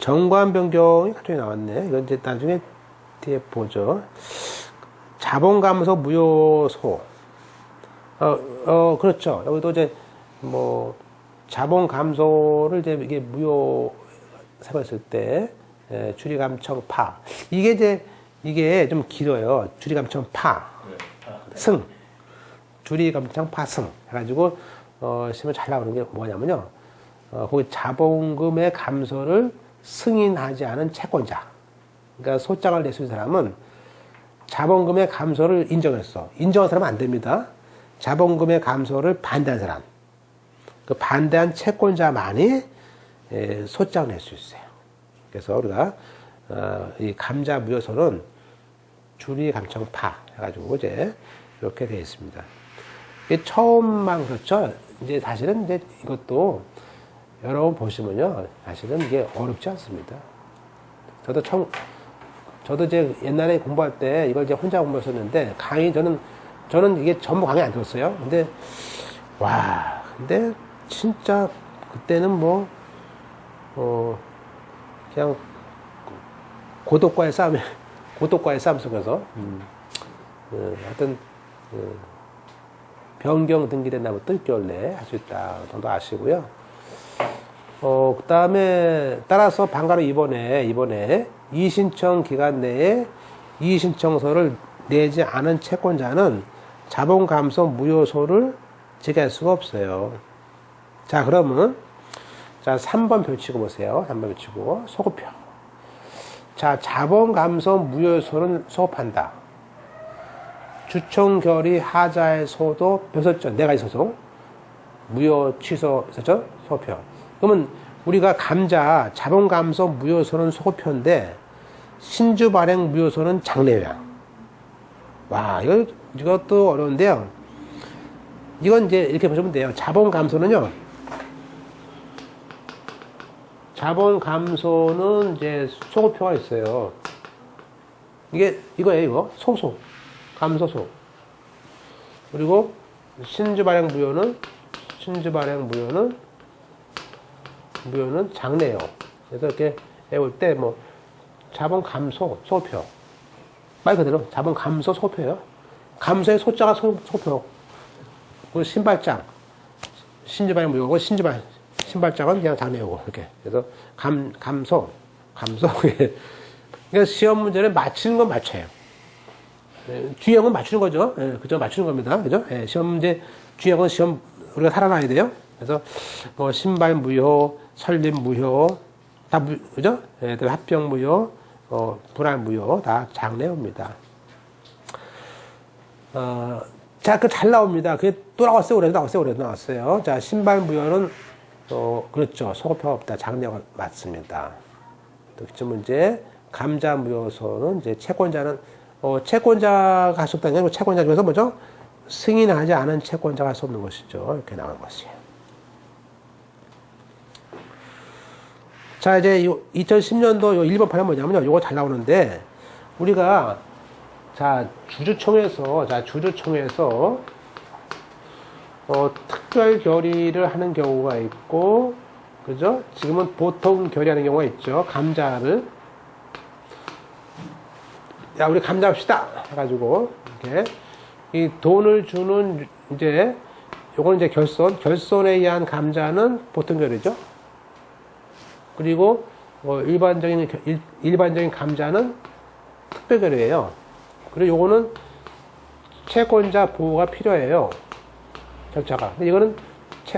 정관 변경이 갑자기 나왔네. 이건 이제 나중에 뒤에 보죠. 자본감소 무효소. 그렇죠. 여기도 이제 뭐 자본 감소를 이제 이게 무효 삼았을 때 주리감청파 이게 좀 길어요. 주리감청파 승 주리감청파 승 해가지고 시험에 잘 나오는 게 뭐냐면요. 거기 자본금의 감소를 승인하지 않은 채권자. 그러니까 소장을 낼 수 있는 사람은 자본금의 감소를 인정했어. 인정한 사람은 안 됩니다. 자본금의 감소를 반대한 사람. 그 반대한 채권자만이 소장을 낼 수 있어요. 그래서 우리가 이 감자 무효소는 주리감청파 해가지고 이제 이렇게 되어 있습니다. 이게 처음만 그렇죠. 이제 사실은 이제 이것도 여러분 보시면요, 사실은 이게 어렵지 않습니다. 저도 이제 옛날에 공부할 때 이걸 이제 혼자 공부했었는데 저는 이게 전부 강의 안 들었어요. 근데 진짜 그때는 뭐 그냥 고독과의 싸움 속에서 하여튼 변경 등기된 날부터 6개월 내에 할 수 있다 정도 아시고요. 그 다음에 따라서 방가로 이번에 이의신청 기간 내에 이의신청서를 내지 않은 채권자는 자본감소 무효소를 제기할 수가 없어요. 자, 그러면 3번 펼치고 보세요. 3번 펼치고 소급표. 자, 자본감소 무효소는 소급한다. 주총결의 하자의 소도 변소점 4가지 소송 무효 취소 있었죠? 소급표. 그러면 우리가 감자 자본감소 무효소는 소급표인데 신주 발행 무효소는 장래요양. 와, 이것도 어려운데요. 이건 이제 이렇게 보시면 돼요. 자본감소는요. 자본감소는 이제 소급표가 있어요. 이거예요. 소소. 감소소. 그리고 신주 발행 무효는 장래요. 그래서 이렇게 해볼 때 뭐 자본 감소 소표 말 그대로 자본 감소 소표예요. 감소의 소자가 소표. 그리고 신발장 신주발행 무효고 신발장은 그냥 장래요고 이렇게. 그래서 감소. 그러니까 시험 문제를 맞히는 건 맞춰요. 주형은 맞추는 거죠. 그죠? 맞추는 겁니다. 그죠? 시험 문제 주형은 시험 우리가 살아나야 돼요. 그래서 뭐 신발 무효, 설립 무효, 다 그죠? 합병 무효, 분할 무효 다 장래요입니다. 자, 잘 나옵니다. 그게 또 나왔어요. 올해도 나왔어요. 자, 신발 무효는 그렇죠. 소급표가 없다. 장래요가 맞습니다. 또 기출 문제 감자 무효소는 이제 채권자는 채권자가 할 수 없다는 게 아니고 채권자 중에서 뭐죠? 승인하지 않은 채권자가 할 수 없는 것이죠. 이렇게 나온 것이에요. 자, 이제 2010년도 1번 판은 뭐냐면요. 이거 잘 나오는데, 우리가, 주주총회에서, 특별 결의를 하는 경우가 있고, 그죠? 지금은 보통 결의하는 경우가 있죠. 감자를. 야, 우리 감자 합시다! 해가지고, 이렇게. 이 돈을 주는, 요거는 결손에 의한 감자는 보통 결의죠. 그리고, 일반적인 감자는 특별 결의예요. 그리고 요거는 채권자 보호가 필요해요. 절차가. 근데 이거는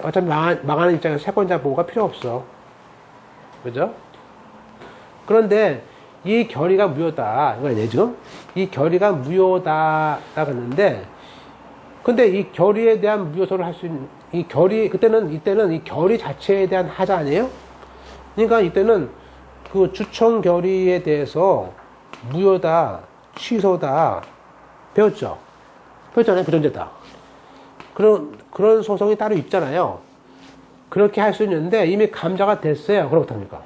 어차피 망하는 입장에서 채권자 보호가 필요 없어. 그죠? 그런데, 이 결의가 무효다. 이거 아니에요, 지금? 이 결의가 무효다라고 했는데, 근데 이 결의에 대한 무효소를 할 수 있는, 이때는 이 결의 자체에 대한 하자 아니에요? 그러니까 이때는 그 주총 결의에 대해서 무효다, 취소다, 배웠죠? 배웠잖아요, 부정제다. 그런 소송이 따로 있잖아요. 그렇게 할 수 있는데 이미 감자가 됐어요. 그럼 어떡합니까?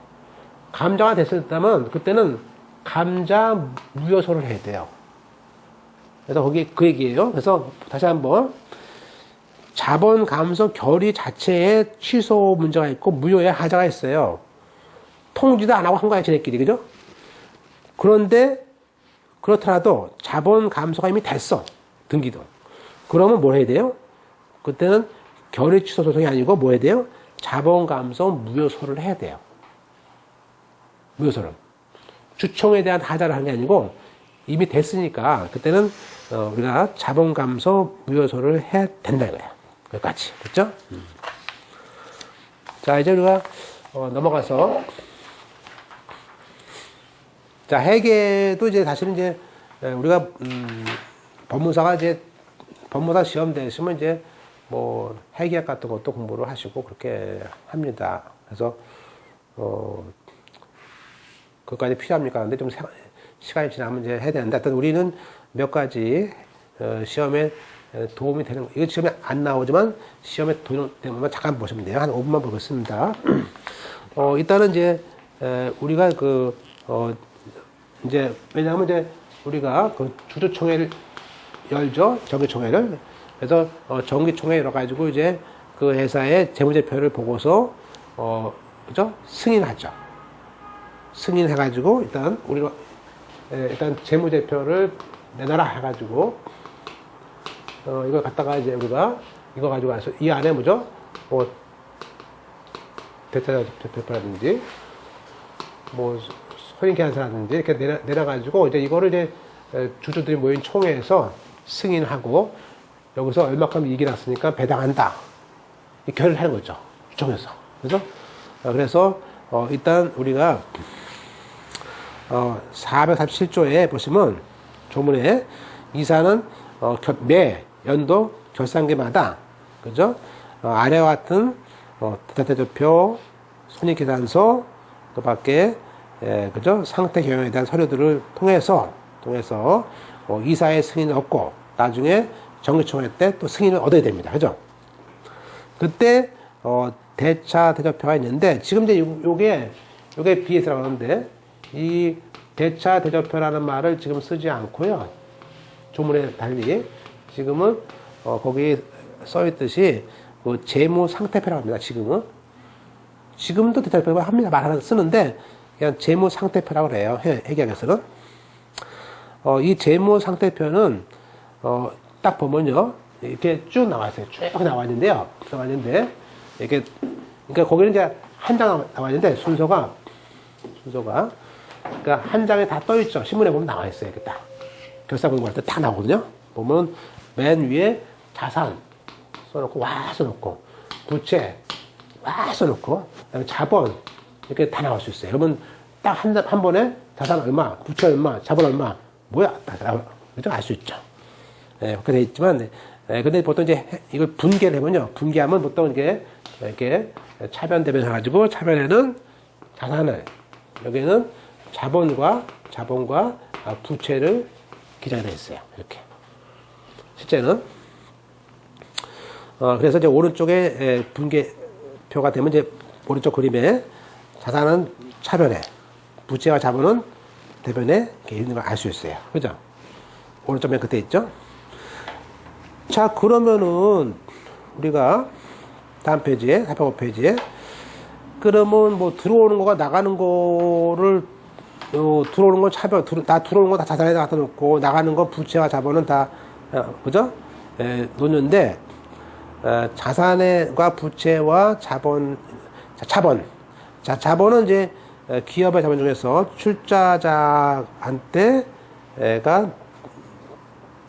감자가 됐었다면 그때는 감자 무효소를 해야 돼요. 그래서 거기 그 얘기예요. 그래서 다시 한번 자본 감소 결의 자체에 취소 문제가 있고 무효의 하자가 있어요. 통지도 안 하고 한 거야, 쟤네끼리. 그죠? 그런데, 그렇더라도 자본 감소가 이미 됐어. 등기도. 그러면 뭐 해야 돼요? 그때는 결의 취소 소송이 아니고 뭐 해야 돼요? 자본 감소 무효소를 해야 돼요. 무효소를. 주총에 대한 하자를 하는 게 아니고 이미 됐으니까 그때는 우리가 자본 감소 무효소를 해야 된다 이거야. 여기까지. 됐죠? 자, 이제 우리가 넘어가서 자, 회계도 이제 사실은 이제 우리가 법무사가 이제 법무사 시험 되시면 이제 뭐 회계학 같은 것도 공부를 하시고 그렇게 합니다. 그래서 그것까지 필요합니까? 근데 좀 시간이 지나면 이제 해야 되는데 하여튼 우리는 몇 가지 시험에 도움이 되는 이거 시험에 안 나오지만 시험에 도움이 되는 것만 잠깐 보시면 돼요. 한 5분만 보겠습니다. 일단은 이제 우리가 이제 왜냐하면 이제 우리가 그 주주총회를 열죠. 정기총회를. 그래서 정기총회 열어가지고 이제 그 회사의 재무제표를 보고서 그죠? 승인하죠. 승인해가지고 일단 우리가 일단 재무제표를 내놔라 해가지고 이걸 갖다가 이제 우리가 이거 가지고 와서 이 안에 뭐죠? 뭐 대차제표라든지 뭐 손익계산서라든지 이렇게 내놔가지고 이제 이거를 이제 주주들이 모인 총회에서 승인하고 여기서 얼마큼 이익이 났으니까 배당한다. 이 결의를 하는 거죠. 총회에서. 그래서 일단 우리가 437조에 보시면 조문에 이사는 매 연도 결산기마다 그죠? 아래와 같은 대차제표, 손익계산서 그 밖에 그죠? 상태 경영에 대한 서류들을 통해서 이사의 승인을 얻고 나중에 정기총회 때 또 승인을 얻어야 됩니다. 그죠? 그때 대차 대조표가 있는데 지금 이제 요게 BS라고 하는데 이 대차 대조표라는 말을 지금 쓰지 않고요. 조문에 달리 지금은 거기 써 있듯이 그 재무 상태표라고 합니다. 지금도 대차표가 합니다. 말하는 쓰는데 그냥 재무 상태표라고 그래요. 회계학에서는 이 재무 상태표는 딱 보면요 이렇게 쭉 나와 있어요. 쭉 나와 있는데요. 이렇게 그러니까 거기는 이제 한 장 나와 있는데 순서가 그러니까 한 장에 다 떠 있죠. 신문에 보면 나와 있어요. 이렇게 딱 결산 공부할 때 다 나오거든요. 보면 맨 위에 자산 써놓고 와 써놓고 부채 와 써놓고 그다음에 자본 이렇게 다 나올 수 있어요. 그러면 딱 한 번에 자산 얼마, 부채 얼마, 자본 얼마 뭐야 딱 알 수 있죠. 그렇게 돼 있지만 근데 보통 이제 이걸 분개를 해면요. 분개하면 보통 이렇게 차변 해가지고 차변에는 자산을 여기는 자본과 부채를 기재되어 있어요. 이렇게 실제는 그래서 이제 오른쪽에 분개표가 되면 이제 오른쪽 그림에 자산은 차변에 부채와 자본은 대변에 이렇게 있는 걸 알 수 있어요. 그죠? 오른쪽 맨 끝에 있죠? 자, 그러면은 우리가 다음 페이지에 405페이지에 그러면 뭐 들어오는 거가 나가는 거를 들어오는 건 차별 다 들어오는 거 다 자산에 갖다 놓고 나가는 거 부채와 자본은 다 그죠? 놓는데 자산과 부채와 자본은 이제 기업의 자본 중에서 출자자한테가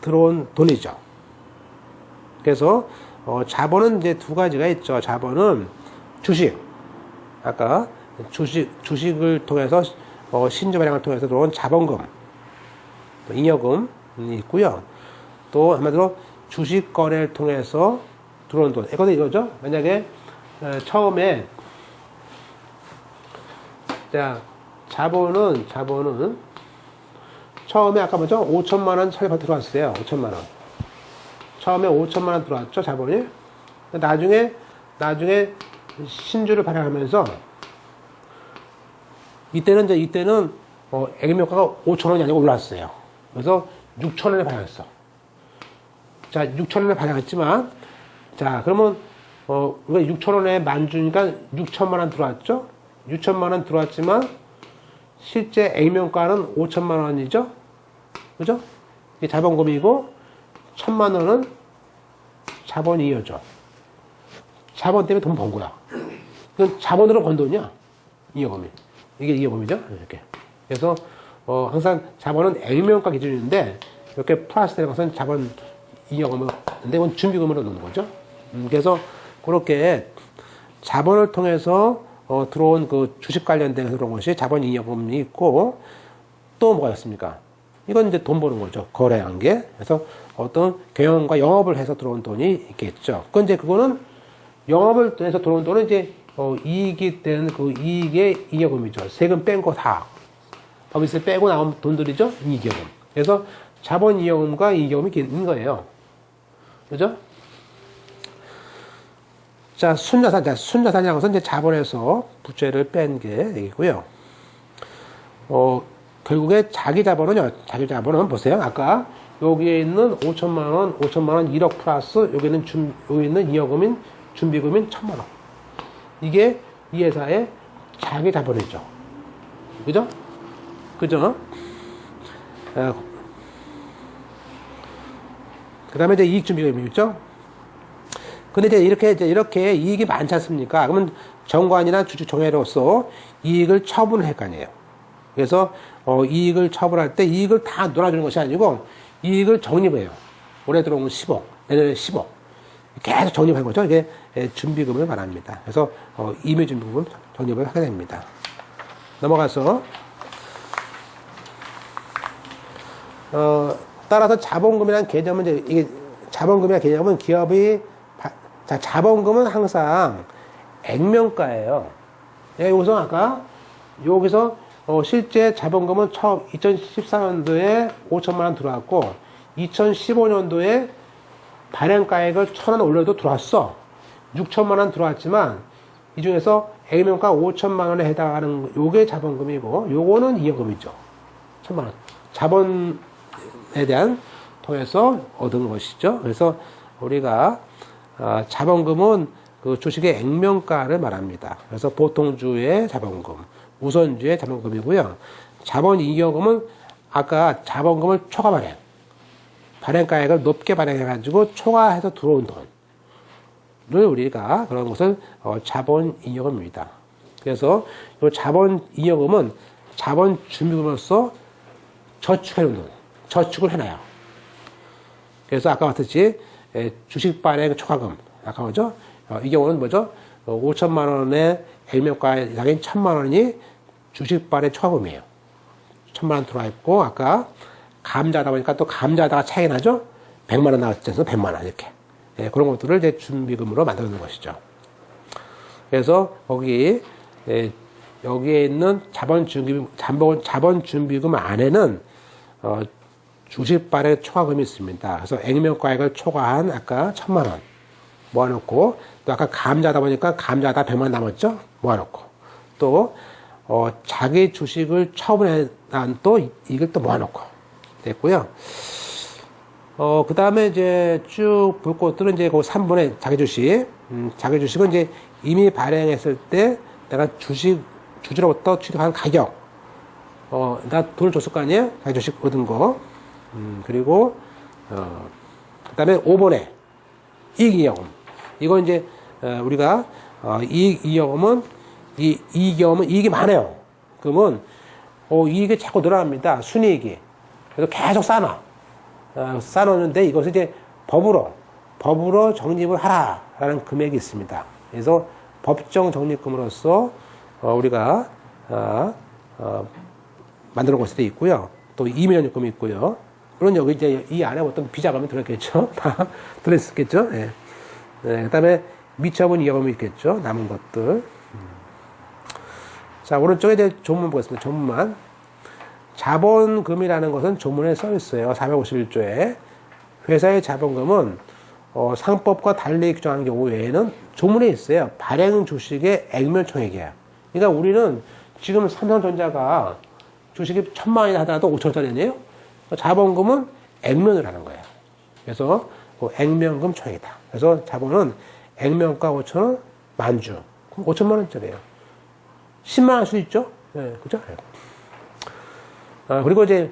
들어온 돈이죠. 그래서 자본은 이제 두 가지가 있죠. 자본은 주식, 아까 주식을 통해서 신주 발행을 통해서 들어온 자본금, 잉여금이 있고요. 또 한마디로 주식 거래를 통해서 들어온 돈. 이거죠. 만약에 처음에 자 자본은 처음에 아까 뭐죠? 5천만 원 처리가 들어왔어요. 5천만 원. 처음에 5천만 원 들어왔죠, 자본이. 나중에 신주를 발행하면서 이때는 액면가가 5천 원이 아니고 올랐어요. 그래서 6천 원에 발행했어. 자, 6천 원에 발행했지만 자, 그러면 우리가 6천 원에 만주니까 6천만 원 들어왔죠? 6천만 원 들어왔지만 실제 액면가는 5천만 원이죠. 그죠? 이게 자본금이고 1천만 원은 자본이익이죠. 자본 때문에 돈 번 거야. 그건 자본으로 번 돈이야. 이익금이. 이게 이익금이죠. 이렇게. 그래서 항상 자본은 액면가 기준인데 이렇게 플러스 되는 것은 자본 이익금인데 이건 준비금으로 넣는 거죠. 그래서 그렇게 자본을 통해서 들어온 그 주식 관련된 그런 것이 자본 이익금이 있고 또 뭐가 있습니까? 이건 이제 돈 버는 거죠. 거래한 게. 그래서 어떤 경영과 영업을 해서 들어온 돈이 있겠죠. 그거는 영업을 통해서 들어온 돈은 이제 이익이 되는 그 이익의 이익금이죠. 세금 뺀 거 다. 서비스 빼고 나온 돈들이죠. 이익금. 그래서 자본 이익금과 이익금이 있는 거예요. 그죠? 자, 순자산. 순자산이라는 것은 이제 자본에서 부채를 뺀 게 되겠고요. 결국에 자기 자본은 보세요. 아까 여기에 있는 5천만 원, 1억 플러스 여기 있는 이익금인 준비금인 1천만 원. 이게 이 회사의 자기 자본이죠. 그죠? 그 다음에 이제 이익 준비금이 있죠? 근데 이제 이렇게 이익이 많지 않습니까? 그러면 정관이나 주주 종회로서 이익을 처분을 할 거 아니에요. 그래서, 이익을 처분할 때 이익을 다 놀아주는 것이 아니고 이익을 적립해요. 올해 들어온 건 10억, 내년에 10억. 계속 적립한 거죠. 이게 준비금을 말합니다. 그래서, 임의 준비금을 적립을 하게 됩니다. 넘어가서, 따라서 자본금이라는 개념은 이게 자본금이라는 개념은 자본금은 항상 액면가예요. 여기서 아까 여기서 실제 자본금은 처음 2014년도에 5천만 원 들어왔고 2015년도에 발행가액을 1,000원 올려도 들어왔어. 6천만 원 들어왔지만 이 중에서 액면가 5천만 원에 해당하는 요게 자본금이고 요거는 이익금이죠. 1,000만 원. 자본에 대한 통해서 얻은 것이죠. 그래서 우리가 자본금은 그 주식의 액면가를 말합니다. 그래서 보통주의 자본금, 우선주의 자본금이고요. 자본이익금은 아까 자본금을 초과 발행가액을 높게 발행해가지고 초과해서 들어온 돈을 우리가 그런 것을 자본이익금입니다. 그래서 이 자본이익금은 자본 준비금으로서 저축해놓은 돈, 저축을 해놔요. 그래서 아까 봤듯이 주식 발행 초과금, 아까 뭐죠? 이 경우는 뭐죠? 5천만 원의 액면가 이상인 1,000만 원이 주식 발행 초과금이에요. 1,000만 원 들어와 있고, 아까 감자하다 보니까 또 감자하다가 차이 나죠? 100만 원 나왔지 않습니까? 100만 원, 이렇게. 그런 것들을 이제 준비금으로 만드는 것이죠. 그래서 여기에 있는 자본 준비금 안에는, 주식 발행 초과금이 있습니다. 그래서 액면가액을 초과한 아까 1,000만 원 모아놓고 또 아까 감자다 보니까 감자다 100만 원 남았죠? 모아놓고 또 자기 주식을 처분해 난 또 이걸 또 모아놓고 됐고요. 그 다음에 이제 쭉 볼 것들은 이제 그 3번에 자기 주식은 이제 이미 발행했을 때 내가 주주로부터 취득한 가격 나 돈을 줬을 거 아니에요? 자기 주식 얻은 거. 그리고, 그 다음에 5번에 이익이익금. 이건 이제, 우리가, 이익이익금은, 이익이 많아요. 그러면, 이익이 자꾸 늘어납니다. 순이익이. 그래서 계속 쌓아놓는데 이것을 이제 법으로 적립을 하라라는 금액이 있습니다. 그래서 법정 적립금으로서, 우리가, 만들어 놓을 수도 있고요. 또 이면역금이 있고요. 물론 여기 이제 이 안에 어떤 비자금이 들어있겠죠. 다 들어있겠죠. 네. 그 다음에 미처분 이익금이 있겠죠. 남은 것들. 자, 오른쪽에 이제 조문 보겠습니다. 조문만. 자본금이라는 것은 조문에 써 있어요. 451조에. 회사의 자본금은 상법과 달리 규정한 경우 외에는 조문에 있어요. 발행 주식의 액면 총액이야. 그러니까 우리는 지금 삼성전자가 주식이 1,000만 원이나 하더라도 5천원짜리 아니에요? 자본금은 액면을 하는 거예요. 그래서 액면금 총액이다. 그래서 자본은 액면가 5천원, 만주. 그럼 5천만 원짜리예요. 10만 할 수 있죠? 예, 그죠? 그리고 이제,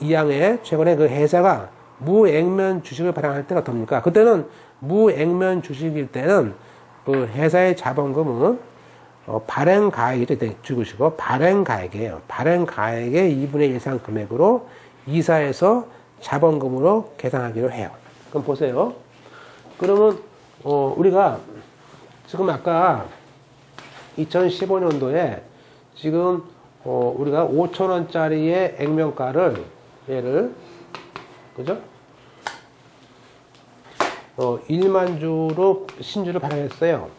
2항에 최근에 그 회사가 무액면 주식을 발행할 때가 어떻습니까? 그때는 무액면 주식일 때는 그 회사의 자본금은 발행 가액이죠. 죽으시고 발행 가액이에요. 발행 가액의 2분의 1 이상 금액으로 이사해서 자본금으로 계산하기로 해요. 그럼 보세요. 그러면 우리가 지금 아까 2015년도에 지금 우리가 5,000원짜리의 액면가를 얘를 그죠? 1만 주로 신주를 발행했어요.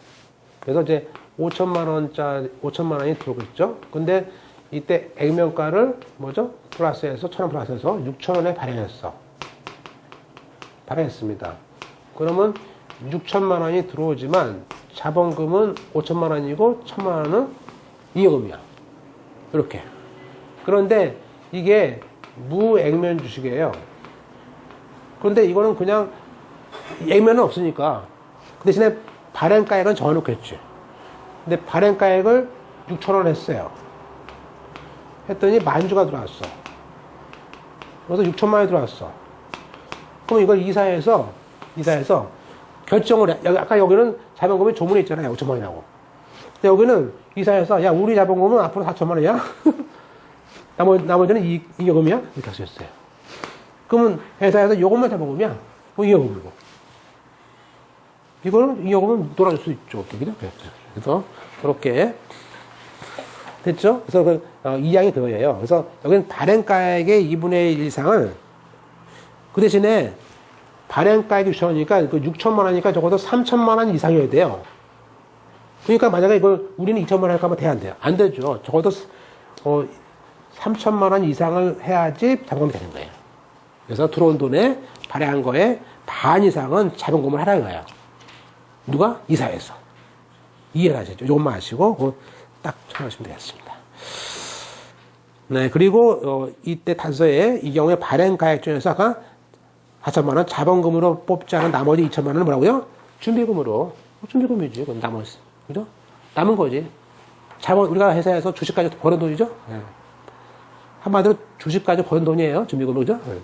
그래서 이제 5천만 원이 들어오고 있죠. 근데 이때 액면가를 뭐죠? 플러스해서 1,000원 플러스해서 6,000원에 발행했습니다. 그러면 6천만 원이 들어오지만 자본금은 5천만 원이고 1,000만 원은 이익금이야. 이렇게. 그런데 이게 무액면 주식이에요. 그런데 이거는 그냥 액면은 없으니까 그 대신에 발행가액은 정해놓겠지. 근데 발행가액을 6,000원 했어요. 했더니 만주가 들어왔어. 그래서 6천만 원이 들어왔어. 그럼 이걸 이사해서 결정을 해. 아까 여기는 자본금이 조문에 있잖아요. 5천만 원이라고. 근데 여기는 이사해서 야 우리 자본금은 앞으로 4천만 원이야. 나머지는 이익금이야. 이렇게 할 수 있어요. 그러면 회사에서 이것만 자본금이야. 이익금이고. 이거는 이익금은 놀아줄 수 있죠. 그래서 그렇게 됐죠? 그래서 그 2항이 그거예요. 그래서 여기는 발행가액의 2분의 1 이상을 그 대신에 발행가액이 6천원이니까 그 6천만 원이니까 적어도 3천만 원 이상이어야 돼요. 그러니까 만약에 이걸 우리는 2천만 원 할까 하면 돼야 안 돼요. 안 되죠. 적어도 3천만 원 이상을 해야지 자본금이 되는 거예요. 그래서 들어온 돈에 발행한 거에 반 이상은 자본금을 하라는 거예요. 누가? 이사해서. 이해를 하시죠. 이것만 하시고 딱 참고하시면 되겠습니다. 네, 그리고 이때 단서에 이 경우에 발행가액 중에서 아까 4천만 원 자본금으로 뽑지 않은 나머지 2천만 원은 뭐라고요? 준비금으로. 준비금이지. 그건 나머지. 그죠? 남은 거지. 우리가 회사에서 주식까지 버는 돈이죠? 네. 한마디로 주식까지 버는 돈이에요. 준비금, 그죠? 네.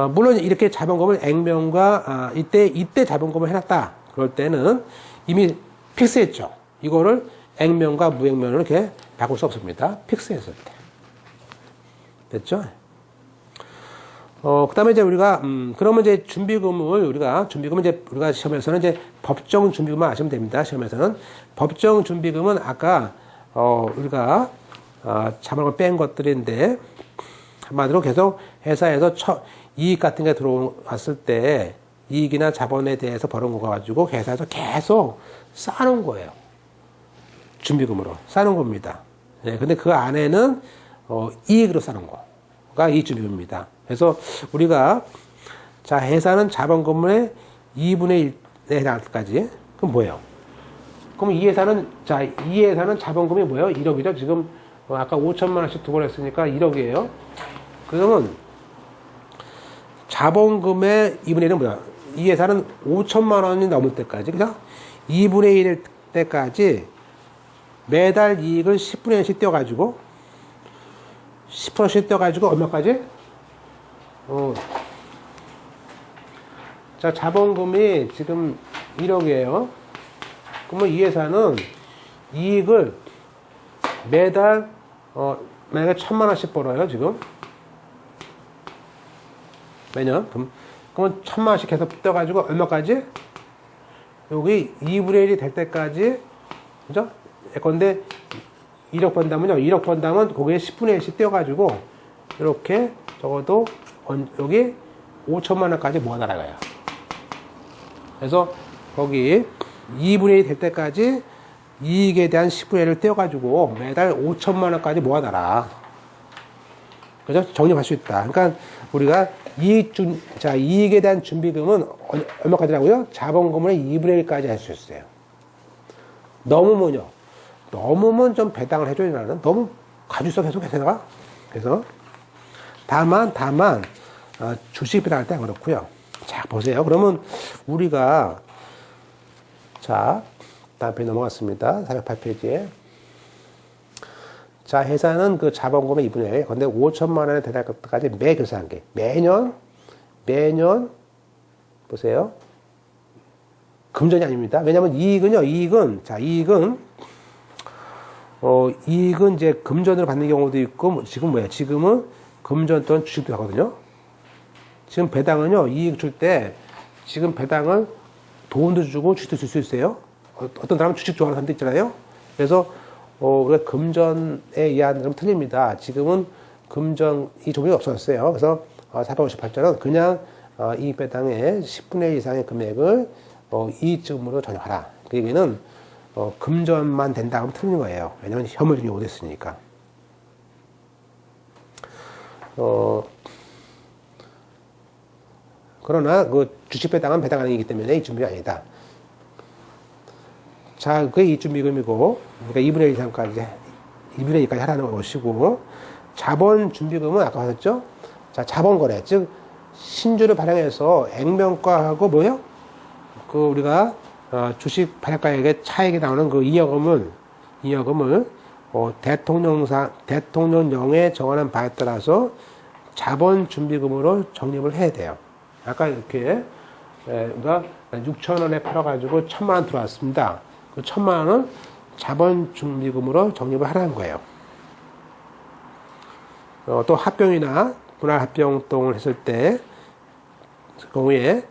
물론 이렇게 자본금을 액면과, 이때 자본금을 해놨다. 그럴 때는 이미 픽스했죠. 이거를 액면과 무액면으로 이렇게 바꿀 수 없습니다. 픽스했을 때. 됐죠? 그 다음에 이제 우리가, 그러면 이제 준비금은 우리가 시험에서는 이제 법정 준비금만 아시면 됩니다. 시험에서는. 법정 준비금은 아까, 우리가, 자본금을 뺀 것들인데, 한마디로 계속 회사에서 이익 같은 게 들어왔을 때, 이익이나 자본에 대해서 벌은 거 가지고 회사에서 계속 쌓아놓은 거예요. 준비금으로. 쌓아놓은 겁니다. 네, 근데 그 안에는, 이익으로 쌓아놓은 거가 이익준비금입니다. 그래서 우리가, 자, 회사는 자본금의 2분의 1에 해당할 때까지. 그럼 뭐예요? 그럼 이 회사는 자본금이 뭐예요? 1억이죠? 지금, 아까 5천만 원씩 두 번 했으니까 1억이에요. 그러면, 자본금의 2분의 1은 뭐야? 이 회사는 5천만 원이 넘을 때까지, 그죠? 2분의 1일 때까지 매달 이익을 10분의 1씩 떼어가지고, 10%씩 떼어가지고 얼마까지? 자, 자본금이 지금 1억이에요. 그러면 이 회사는 이익을 매달, 만약에 1,000만 원씩 벌어요, 지금. 매년. 그러면 1,000만 원씩 계속 떼어가지고 얼마까지? 여기 2분의 1이 될 때까지, 그죠? 예컨대 1억 번다면요. 1억 번다면 거기에 10분의 1씩 떼어가지고, 이렇게 적어도 여기 5천만 원까지 모아놔라가요. 그래서 거기 2분의 1이 될 때까지 이익에 대한 10분의 1을 떼어가지고 매달 5천만 원까지 모아놔라. 그죠? 정립할 수 있다. 그러니까 우리가 이익에 대한 준비금은 얼마까지라고요? 자본금의 2분의 1까지 할 수 있어요. 넘으면요. 넘으면 좀 배당을 해줘야 되나? 너무 가지고 있어 계속 회사가. 그래서 다만 주식 배당할 때 그렇고요. 자, 보세요. 그러면 우리가 자 다음 페이지 넘어갔습니다. 408페이지에. 자, 회사는 그 자본금의 2분의 1. 근데 5천만 원에 대할 것까지 매교사한 게. 매년, 보세요. 금전이 아닙니다. 왜냐면 이익은 이제 금전으로 받는 경우도 있고, 지금 뭐야? 지금은 금전 또는 주식도 하거든요. 지금 배당은요, 이익 줄 때, 지금 배당을 돈도 주고 주식도 줄 수 있어요. 어떤 사람은 주식 좋아하는 사람도 있잖아요. 그래서, 우리가 금전에 의한 건 틀립니다. 지금은 금전이 종이 없어졌어요. 그래서 458조는 그냥 이익 배당의 10분의 1 이상의 금액을 이익금으로 전용하라. 그 얘기는 금전만 된다 하면 틀린 거예요. 왜냐면 현물증이 오됐으니까. 그러나 그 주식 배당은 배당 아니기 때문에 이익준비가 아니다. 자, 그게 이익준비금이고, 그러니까 2분의 1 이상까지, 2분의 2까지 하라는 것이고, 자본준비금은 아까 하셨죠? 자, 자본거래. 즉, 신주를 발행해서 액면가하고 뭐요? 그 우리가 주식 발행가액의 차액이 나오는 그 잉여금을 대통령령에 정하는 바에 따라서 자본준비금으로 적립을 해야 돼요. 아까 이렇게 우리가 6천 원에 팔아가지고 1,000만 원 들어왔습니다. 그 1,000만 원은 자본준비금으로 적립을 하라는 거예요. 또 합병이나 분할합병동을 했을 때 경우에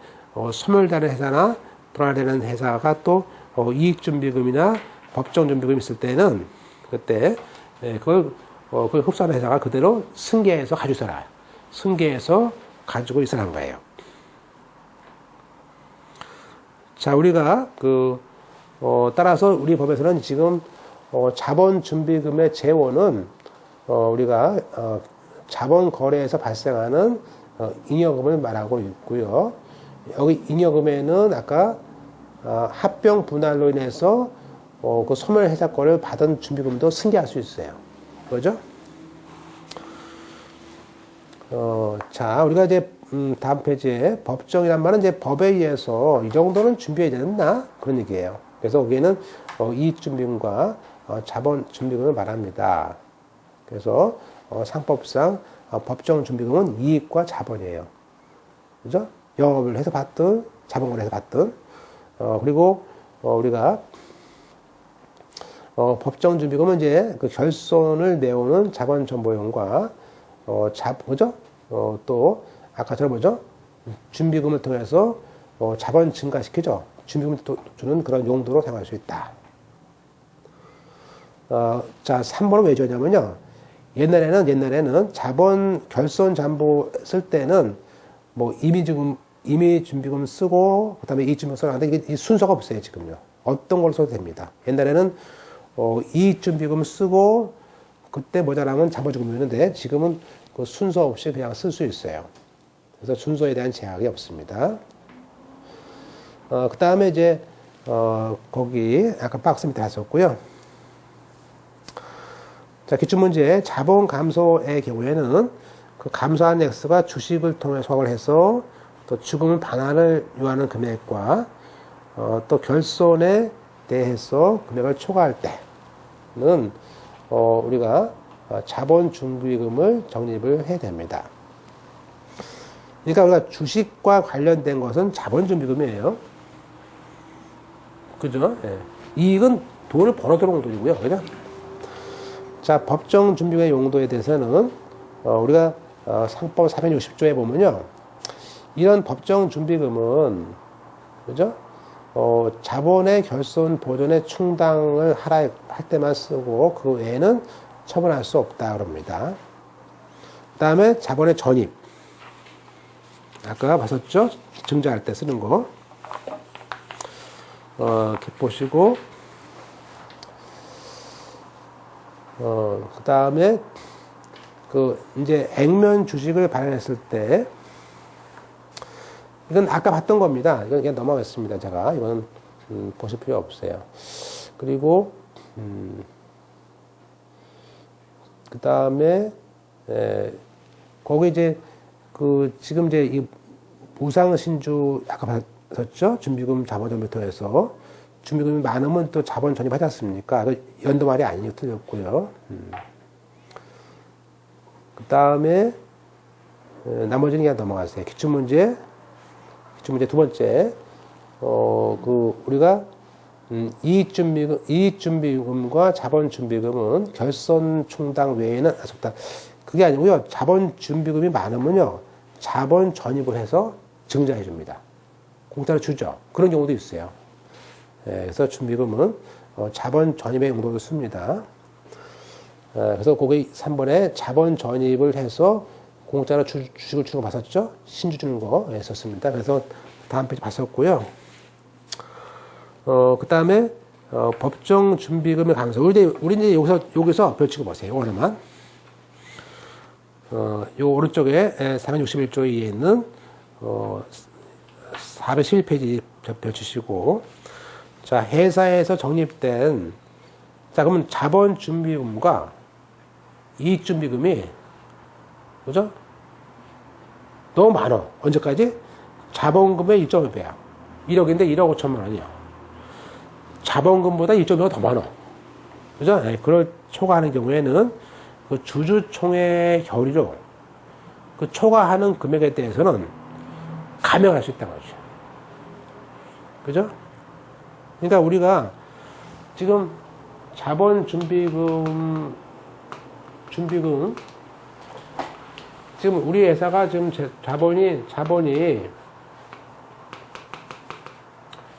소멸되는 회사나 분할되는 회사가 또 이익준비금이나 법정준비금이 있을 때는 그때 그걸 흡수하는 회사가 그대로 승계해서 가지고 있어라. 승계해서 가지고 있으라는 거예요. 자, 우리가 따라서 우리 법에서는 지금 자본준비금의 재원은 우리가 자본 거래에서 발생하는 잉여금을 말하고 있고요. 여기 잉여금에는 아까 합병 분할로 인해서 그 소멸회사 거를 받은 준비금도 승계할 수 있어요. 그죠? 자, 우리가 이제 다음 페이지에 법정이란 말은 이제 법에 의해서 이 정도는 준비해야 된다 그런 얘기예요. 그래서 여기에는 이익준비금과 자본준비금을 말합니다. 그래서 상법상 법정준비금은 이익과 자본이에요. 그죠? 영업을 해서 받든 자본거래해서 받든 그리고 우리가 법정준비금은 이제 그 결손을 내오는 자본전보용과 그죠? 또 아까처럼 뭐죠? 준비금을 통해서 자본 증가시키죠. 준비금을 주는 그런 용도로 사용할 수 있다. 자, 3번은 왜 주냐면요. 옛날에는 자본 결손 잠보 쓸 때는 뭐 임의준비금 쓰고 그다음에 이익준비금 써는데 이게 순서가 없어요. 지금요. 어떤 걸 써도 됩니다. 옛날에는 이익준비금 쓰고 그때 모자라면 자본준비금이었는데 지금은 그 순서 없이 그냥 쓸 수 있어요. 그래서 순서에 대한 제약이 없습니다. 그 다음에 이제 거기 아까 박스 밑에 하셨고요. 자, 기출문제 자본 감소의 경우에는 그 감소한 액수가 주식을 통해 소각을 해서 또 주금 반환을 요하는 금액과 또 결손에 대해서 금액을 초과할 때는 우리가 자본준비금을 적립을 해야 됩니다. 그러니까 우리가 주식과 관련된 것은 자본준비금이에요. 그죠? 예. 이익은 돈을 벌어 들어온 돈이고요. 그죠? 자, 법정준비금의 용도에 대해서는 우리가 상법 460조에 보면요. 이런 법정준비금은 그죠? 자본의 결손 보존에 충당을 하라 할 때만 쓰고 그 외에는 처분할 수 없다 그럽니다. 그 다음에 자본의 전입. 아까 봤었죠? 증자할 때 쓰는 거. 이렇게 보시고 그 다음에 이제 액면 주식을 발행했을 때 이건 아까 봤던 겁니다. 이건 그냥 넘어가겠습니다. 제가 이거는 보실 필요 없어요. 그리고 그 다음에 거기 이제 지금 이제 이 무상신주 아까 봤었죠? 준비금 자본점유터에서 준비금이 많으면 또 자본 전입하지 않습니까? 그 연도 말이 아니고 틀렸고요. 그 다음에 나머지는 그냥 넘어가세요. 기출문제 두 번째. 우리가 이익준비금과 자본준비금은 결손충당 외에는 없다. 그게 아니고요. 자본준비금이 많으면요, 자본 전입을 해서 증자해 줍니다. 공짜로 주죠. 그런 경우도 있어요. 그래서 준비금은 자본 전입의 용도로 씁니다. 그래서 거기 3번에 자본 전입을 해서 공짜로 주식을 주는 거 봤었죠? 신주 주는 거 썼습니다. 그래서 다음 페이지 봤었고요. 그 다음에 법정 준비금의 감소. 우리 이제 여기서 펼치고 보세요. 이거 하나만. 요 오른쪽에 461조에 있는 411페이지 펼치시고, 자, 회사에서 적립된, 자, 그러면 자본준비금과 이익준비금이, 그죠? 너무 많아. 언제까지? 자본금의 1.5배야. 1억인데 1억 5천만 원이야. 자본금보다 1.5가 더 많아. 그죠? 네, 그걸 초과하는 경우에는 그 주주총회 결의로 그 초과하는 금액에 대해서는 감액할 수 있다는 거죠. 그죠? 그러니까 우리가 지금 준비금, 지금 우리 회사가 지금 자본이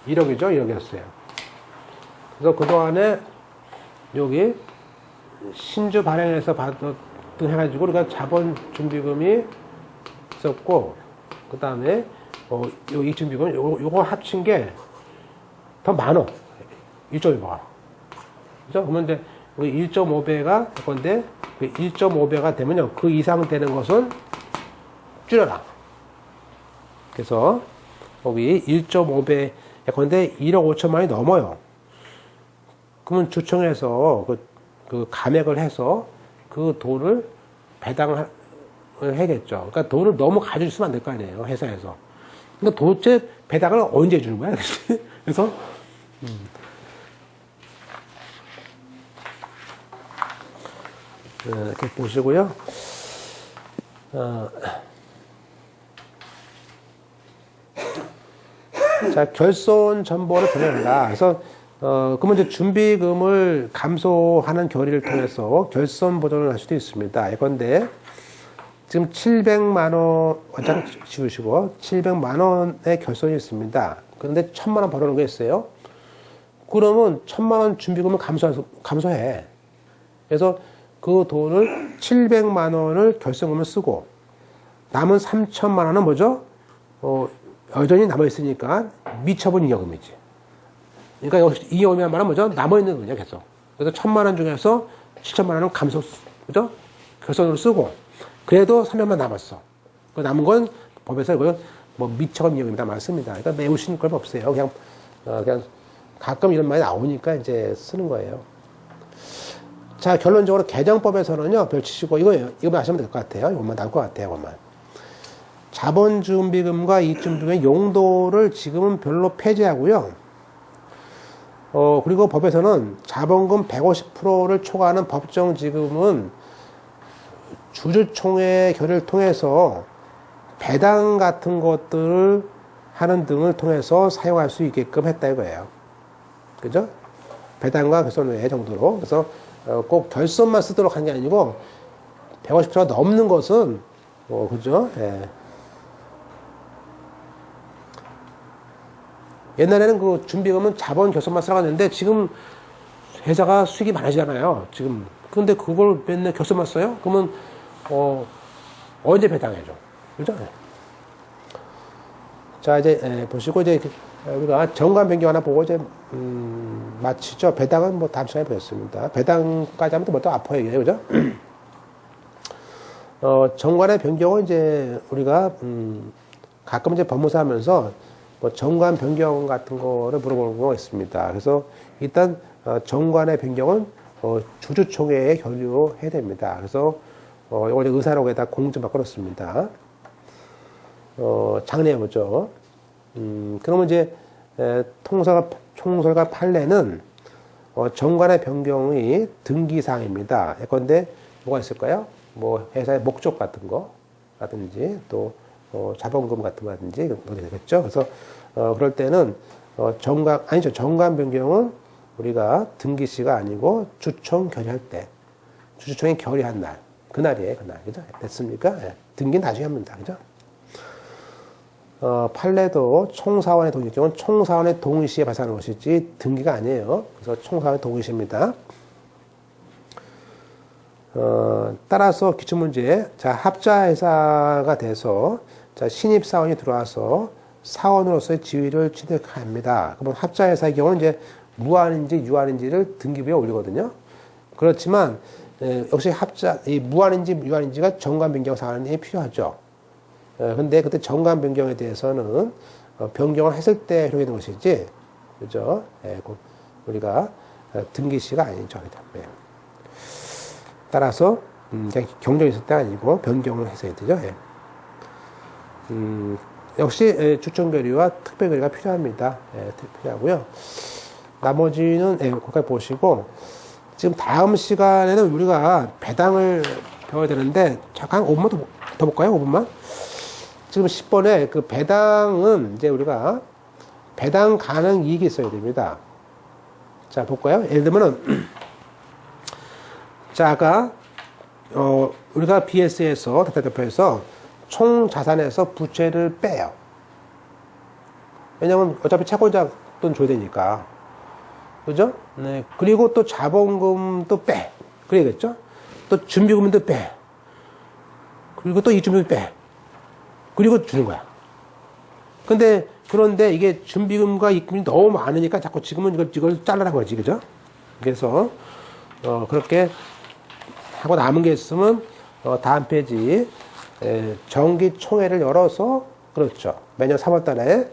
1억이죠? 1억이었어요. 그래서 그동안에 여기 신주 발행해서 받았던 해가지고 우리가 자본준비금이 있었고, 그 다음에 요 이익준비금 요거 합친 게 더 많어. 1.5배가. 그죠? 그러면 이제 1.5배가 될 건데, 1.5배가 되면요, 그 이상 되는 것은 줄여라. 그래서 거기 1.5배 예컨대 1억 5천만 원이 넘어요. 그러면 주총에서 그 감액을 해서 그 돈을 배당을 해야겠죠. 그러니까 돈을 너무 가지고 있으면 안 될 거 아니에요, 회사에서. 그러니까 도대체 배당을 언제 주는 거야? 그래서 이렇게 보시고요. 자, 결손 전보를 보낸다. 그래서 그러면 이제 준비금을 감소하는 결의를 통해서 결손 보전을 할 수도 있습니다. 예컨대 지금 700만 원 원장 지우시고 700만 원의 결손이 있습니다. 그런데 1000만 원 벌어놓은 게 있어요. 그러면 1000만 원 준비금을 감소해. 그래서 그 돈을 700만 원을 결손금을 쓰고 남은 3천만 원은 뭐죠? 여전히 남아있으니까 미처분 잉여금이지. 그러니까 여기 잉여금이란 말은 뭐죠? 남아있는 거냐, 계속. 그래서 1000만 원 중에서 7천만 원은 그죠? 결손으로 쓰고, 그래도 300만 남았어. 그 남은 건 법에서 이걸 뭐 미처분 잉여금이다 말습니다. 그러니까 매우신 건 없어요. 그냥 가끔 이런 말이 나오니까 이제 쓰는 거예요. 자, 결론적으로 개정법에서는요, 별치시고, 이거만 하시면 될 것 같아요. 이것만 나올 것 같아요, 이것만. 자본준비금과 이익준비금의 용도를 지금은 별로 폐지하고요. 그리고 법에서는 자본금 150%를 초과하는 법정 지금은 주주총회 결의를 통해서 배당 같은 것들을 하는 등을 통해서 사용할 수 있게끔 했다 이거예요. 그죠? 배당과 결손 외 정도로. 그래서 꼭 결손만 쓰도록 한 게 아니고 150%가 넘는 것은 그죠? 예. 옛날에는 그 준비금은 자본 결손만 써갔는데 지금 회사가 수익이 많아지잖아요. 지금. 근데 그걸 맨날 결손만 써요? 그러면 언제 배당해줘? 그죠? 자, 이제 보시고 이제 우리가 정관 변경 하나 보고 이제 마치죠. 배당은 뭐 다음 시간에 보겠습니다. 배당까지 하면 또 뭐 또 아파요, 이게. 그죠? 정관의 변경은 이제 우리가 가끔 이제 법무사 하면서 뭐 정관 변경 같은 거를 물어보는 경우가 있습니다. 그래서 일단 정관의 변경은 주주총회에 결의해야 됩니다. 그래서 이걸 의사록에다 공증 바꿔놓습니다. 장례해보죠. 그러면 이제 총설과 판례는 정관의 변경의 등기사항입니다. 예컨대 뭐가 있을까요? 뭐 회사의 목적 같은 거라든지 또 자본금 같은 거라든지 그런 게 되겠죠. 그래서 그럴 때는 정관 변경은 우리가 등기시가 아니고 주총 결의할 때, 주주총회 결의한 날, 그날이에요, 그날. 그죠? 됐습니까? 예. 등기 나중에 합니다. 그죠? 판례도 총사원의 동의 경우는 총사원의 동의 시에 발생하는 것이지 등기가 아니에요. 그래서 총사원의 동의 시입니다. 따라서 기출문제, 자, 합자회사가 돼서, 자, 신입사원이 들어와서 사원으로서의 지위를 취득합니다. 그러면 합자회사의 경우는 이제 무한인지 유한인지를 등기부에 올리거든요. 그렇지만, 역시 이 무한인지 유한인지가 정관 변경 사안이 필요하죠. 근데 그때 정관 변경에 대해서는 변경을 했을 때 효력이 되는 것이지, 그죠? 우리가 등기시가 아니죠. 네. 따라서 그냥 경정이 있을 때 아니고 변경을 했어야 되죠. 예. 역시 주총결의와 특별결의가 필요합니다. 예, 필요하고요. 나머지는 거기까지 보시고 지금 다음 시간에는 우리가 배당을 배워야 되는데 잠깐 5분만 더 볼까요? 5분만. 지금 10번에 그 배당은 이제 우리가 배당 가능 이익이 있어야 됩니다. 자, 볼까요? 예를 들면은 자, 아까 우리가 BS에서 대표에서 총 자산에서 부채를 빼요. 왜냐면 어차피 채권자 돈 줘야 되니까. 그죠? 네. 그리고 또 자본금도 빼. 그래야겠죠? 또 준비금도 빼. 그리고 또 이준비금 빼. 그리고 주는 거야. 그런데 이게 준비금과 입금이 너무 많으니까 자꾸 지금은 이걸 잘라라 거지. 그죠? 그래서, 그렇게 하고 남은 게 있으면, 다음 페이지, 정기총회를 열어서, 그렇죠. 매년 3월 달에,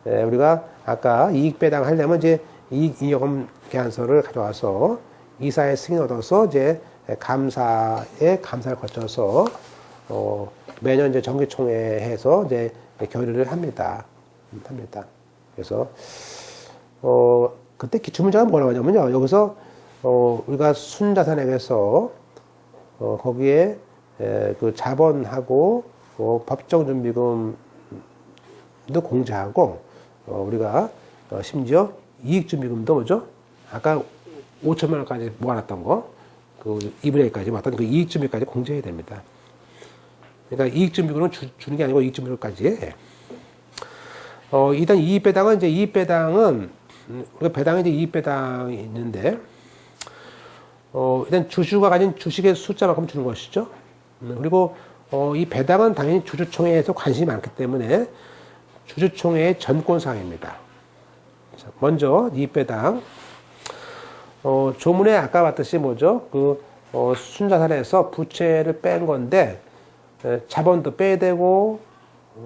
우리가 아까 이익배당 하려면 이제 이익이익금 계산서를 가져와서 이사의 승인 얻어서 이제 감사를 거쳐서, 매년 이제 정기총회해서 이제 결의를 합니다. 그래서, 그때 기출문제가 뭐라고 하냐면요. 여기서, 우리가 순자산액에서, 거기에, 그 자본하고, 법정 준비금도 공제하고, 우리가, 심지어 이익 준비금도 뭐죠? 아까 5천만 원까지 모아놨던 거, 그 2분의 1까지 모았던 그 이익 준비까지 공제해야 됩니다. 그러니까 이익 준비금은 주는 게 아니고 이익 준비금까지. 일단 이익배당은, 우리가 배당이 이제 이익배당이 있는데, 일단 주주가 가진 주식의 숫자만큼 주는 것이죠. 그리고, 이 배당은 당연히 주주총회에서 관심이 많기 때문에 주주총회의 전권사항입니다. 먼저, 이익배당. 조문에 아까 봤듯이 뭐죠? 순자산에서 부채를 뺀 건데, 자본도 빼야 되고,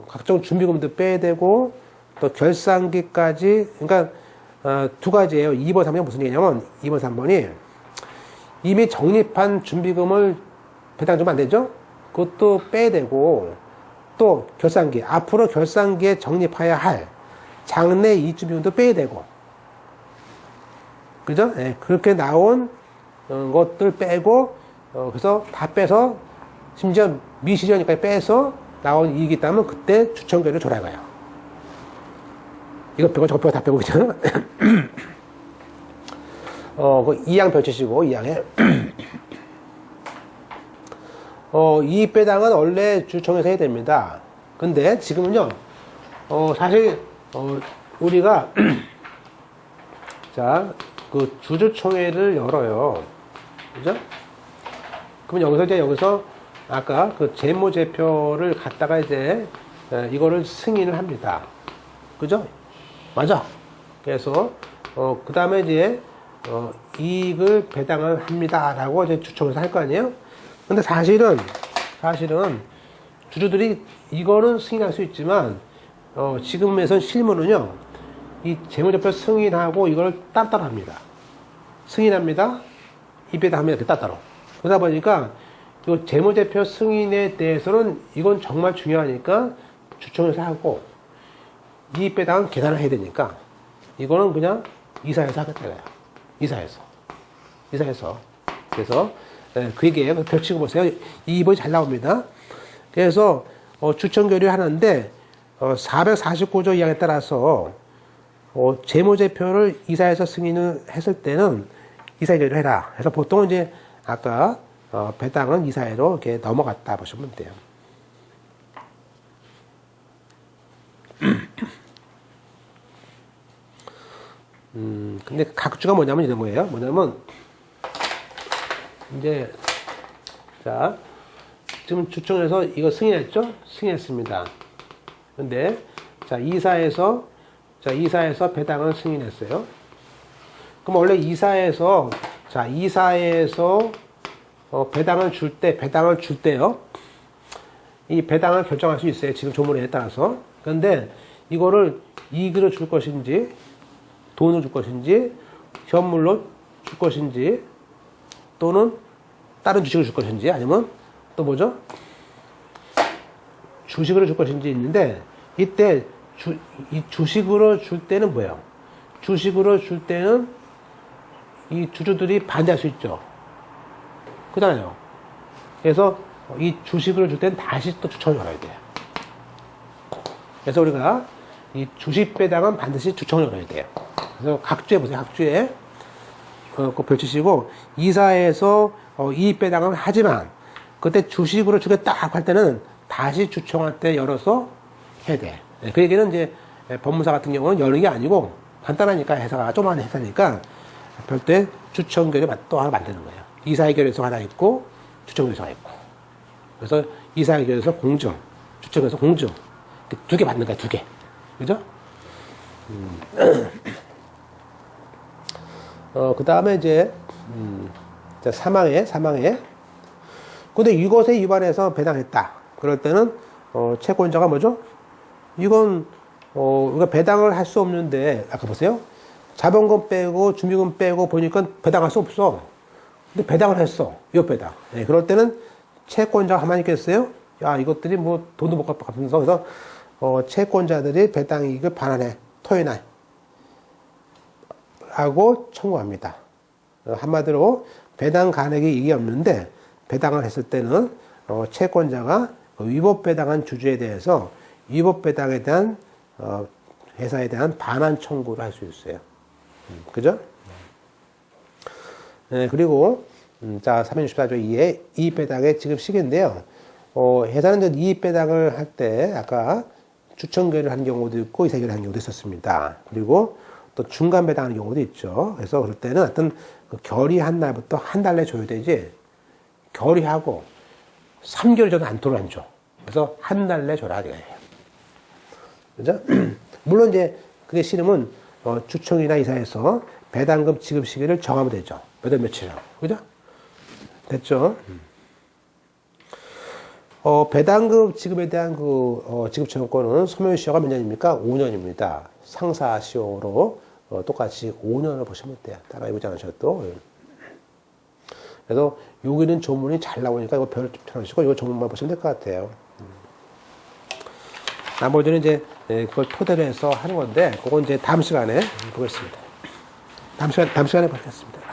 각종 준비금도 빼야 되고, 또 결산기까지, 그러니까, 두 가지예요. 2번, 3번이 무슨 얘기냐면, 2번, 3번이 이미 적립한 준비금을 배당 주면 안 되죠? 그것도 빼야 되고, 또 결산기, 앞으로 결산기에 적립해야 할 장래 이익준비금도 빼야 되고, 그죠? 그렇게 나온 것들 빼고, 그래서 다 빼서, 심지어 미실현까지 빼서 나온 이익이 있다면 그때 주총결의를 줘라 이거예요. 이거 빼고 저거 빼고 다 빼고 그죠? 그 2항 펼치시고 2항에 이익배당은 원래 주총에서 해야 됩니다. 근데 지금은요, 사실 우리가 자, 그 주주총회를 열어요. 그죠? 그럼 여기서 아까 그 재무제표를 갖다가 이제 이거를 승인을 합니다. 그죠? 맞아. 그래서 그 다음에 이제 이익을 배당을 합니다라고 이제 주총에서 할 거 아니에요? 근데 사실은 주주들이 이거는 승인할 수 있지만 지금에선 실무는요, 이 재무제표 승인하고 이걸 따로따로 합니다. 승인합니다. 이 배당합니다. 따로따로. 그러다 보니까 이 재무제표 승인에 대해서는 이건 정말 중요하니까 주총에서 하고 이익배당은 계산을 해야 되니까 이거는 그냥 이사해서 하겠다 이거야. 이사해서. 그래서 그 얘기예요. 펼치고 보세요. 이 2번이 잘 나옵니다. 그래서 주청결의 하는데 449조 이항에 따라서 재무제표를 이사해서 승인을 했을 때는 이사회결의를 해라. 그래서 보통은 이제 아까 배당은 이사회로 이렇게 넘어갔다 보시면 돼요. 근데 각주가 뭐냐면 이런 거예요. 뭐냐면 이제 자 지금 주청에서 이거 승인했죠? 승인했습니다. 근데 자 이사에서 배당을 승인했어요. 그럼 원래 이사에서 배당을 줄 때요. 이 배당을 결정할 수 있어요. 지금 조문에 따라서. 그런데 이거를 이익으로 줄 것인지, 돈으로 줄 것인지, 현물로 줄 것인지, 또는 다른 주식을 줄 것인지, 아니면 또 뭐죠? 주식으로 줄 것인지 있는데, 이때 이 주식으로 줄 때는 뭐예요? 주식으로 줄 때는 이 주주들이 반대할 수 있죠. 그렇잖아요. 그래서 이 주식으로 줄 때는 다시 또 주청을 열어야 돼요. 그래서 우리가 이 주식 배당은 반드시 주청을 열어야 돼요. 그래서 각주에 보세요. 각주에 꼭 펼치시고 이사에서 이익 배당은 하지만 그때 주식으로 주겠다 할 때는 다시 주청한테 열어서 해야 돼. 그 얘기는 이제 법무사 같은 경우는 여는 게 아니고 간단하니까 회사가 조그만 회사니까 별도의 주청결의 또 하나 만드는 거예요. 이사회결에서 하나 있고 주청결에서 하나 있고. 그래서 이사회결에서 공정, 주청에서 공정. 두 개 받는 거야, 두 개. 그죠? 그 다음에 이제, 사망해. 근데 이것에 위반해서 배당했다. 그럴 때는, 채권자가 뭐죠? 이건, 우리가 배당을 할 수 없는데, 아까 보세요. 자본금 빼고, 준비금 빼고 보니까 배당할 수 없어. 근데 배당을 했어. 이 배당. 네, 그럴 때는 채권자가 가만히 있겠어요? 야, 이것들이 뭐 돈도 못 갚으면서. 그래서, 채권자들이 배당 이익을 반환해. 토해내. 라고 청구합니다. 한마디로 배당 간액이 이익이 없는데 배당을 했을 때는 채권자가 위법 배당한 주주에 대해서 위법 배당에 대한 회사에 대한 반환 청구를 할 수 있어요. 그죠? 네, 그리고 자 364조 2의 이익 배당의 지급 시기인데요. 회사는 이익 배당을 할 때 아까 주청결의를 하는 경우도 있고 이사결의를 하는 경우도 있었습니다. 그리고 또 중간 배당하는 경우도 있죠. 그래서 그럴 때는 어떤 결의한 날부터 한 달 내에 줘야 되지. 결의하고 3개월 전에 돈을 안 줘. 그래서 한 달 내에 줘라 이거예요. 그죠? 물론 이제 그게 싫으면 주청이나 이사에서 배당금 지급 시기를 정하면 되죠. 몇 월 며칠이라고. 그죠? 됐죠? 배당금 지급에 대한 지급 청구권은 소멸시효가 몇 년입니까? 5년입니다. 상사시효로 똑같이 5년을 보시면 돼요. 따라 해보지 않으셔도. 그래서 여기는 조문이 잘 나오니까 이거 별을 좀 쳐놓으시고 이거 조문만 보시면 될 것 같아요. 나머지는 이제 그걸 토대로 해서 하는 건데 그건 이제 다음 시간에 보겠습니다. 다음 시간에 보겠습니다.